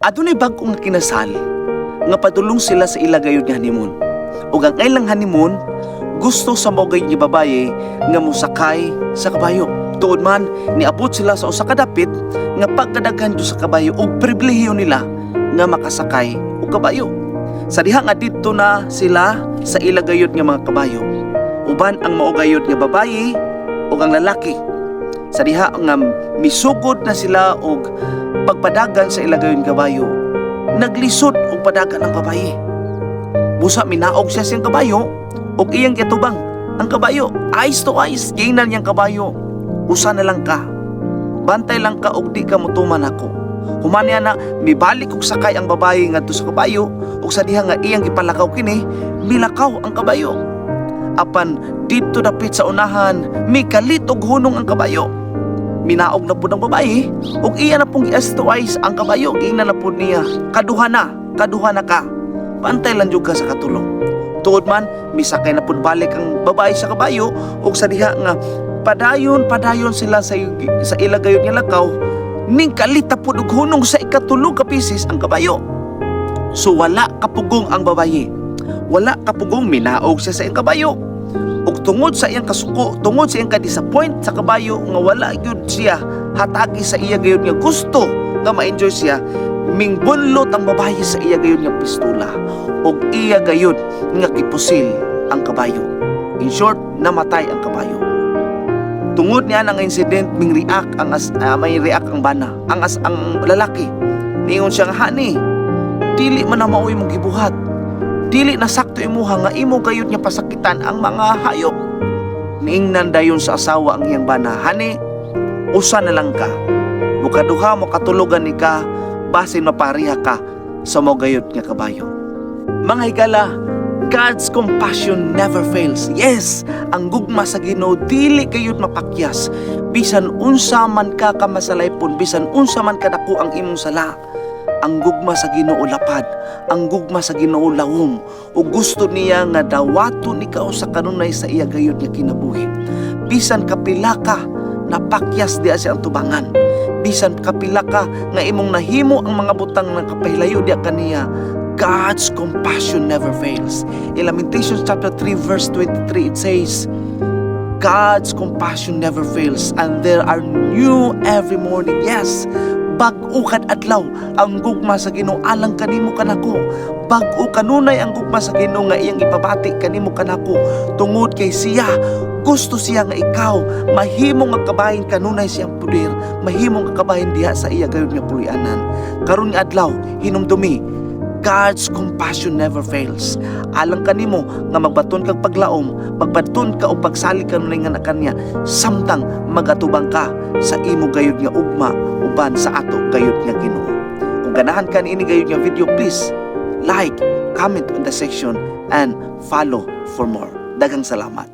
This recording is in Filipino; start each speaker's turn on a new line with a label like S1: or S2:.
S1: Adunay bag-ong kinasal nga padulong sila sa ila gayud nga honeymoon. Ug ang ilang honeymoon gusto sa mao gayud nga babaye nga mosakay sa kabayo. Tuod man niabot sila sa usa ka dapit nga pagkadaghan sa kabayo ug pribilehiyo nila nga makasakay og kabayo. Sa diha nga didto na sila sa ila gayud nga mga kabayo. Uban ang mao gayud nga babaye ug ang lalaki. Sa diha nga misugod na sila og pagpadagan sa ila gayud kabayo, naglisod og padagan ang babaye. Busa minaog siya siyang kabayo ug iyang gitubang ang kabayo. Eyes to eyes, gingnan niyang kabayo. Usa na lang ka. Bantay lang ka og di ka motuman ako. Human niya na mibalik og sakay ang babaye ngadto sa kabayo ug sa diha nga iyang gipalakaw kini, milakaw ang kabayo. Apan didto dapit sa unahan, mikalit og hunong ang kabayo. Minaog na po ng babae ug iya na pong eyes to eyes ang kabayo. Gingnan na po niya, kaduha na ka. Pantay lang jud ka sa katulong. Tuod man misakay na pud balik ang babae sa kabayo ug sa diha nga padayon sila sa ila gayud nga lakaw, ning kalita pud og hunong sa ikatulong ka pisis ang kabayo. So wala kapugong ang babaye. Wala kapugong, minaog siya sa iyang kabayo. Ug tungod sa iyang kasuko, tungod sa iyang ka-disappoint sa kabayo nga wala gyud siya hatagi sa iya gayud nga gusto nga ma-enjoy siya, mingbunlot ang babaye sa iya gayud nga pistola ug iya gayud nga gipusil ang kabayo. In short, namatay ang kabayo. Tungod niya ang incident, may react ang bana, ang lalaki. Ningon siya nga, "Hani, dili man na mauwi mong gibuhat. Dili na sakto imuha nga imo gayud nga pasakitan ang mga hayop." Niingnan dayon sa asawa ang iyang bana, "Hani, usa na lang ka. Mukaduha mo katulugan ni ka, basin mapariha ka sa mo gayud nga kabayo." Mga higala, God's compassion never fails. Yes, ang gugma sa Ginoo dili kayud mapakyas. Bisan unsa man ka kamasalaypon, bisan unsa man kadako ang imong sala, ang gugma sa Ginoo lapad, ang gugma sa Ginoo lawom, ug gusto niya nga dawaton ikaw sa kanunay sa iya gayud nga kinabuhi. Bisan kapila ka napakyas diha sa ang tubangan, bisan kapila ka nga imong nahimo ang mga butang nga kapahilayo diha kaniya, God's compassion never fails. In Lamentations chapter 3 verse 23 it says, God's compassion never fails and there are new every morning. Yes, bag-o kad adlaw ang gugma sa Ginoo alang kanimo kanako. Bag-o kanunay ang gugma sa Ginoo nga iyang ipabati kanimo kanako. Tungod kay siya, gusto siya nga ikaw mahimo nga kabahin kanunay siyang puder, mahimo nga kabahin diha sa iya gayud nga pulianan. Karon nga adlaw hinumdumi, God's compassion never fails. Alang kanimo nga magbaton kag paglaom, magbaton ka o pagsali kanunay nga na kanya, samtang magatubang ka sa imo gayud nga ugma uban sa ato gayud nga Ginoo. Kung ganahan ka niini gayud nga video, please like, comment on the section and follow for more. Daghang salamat.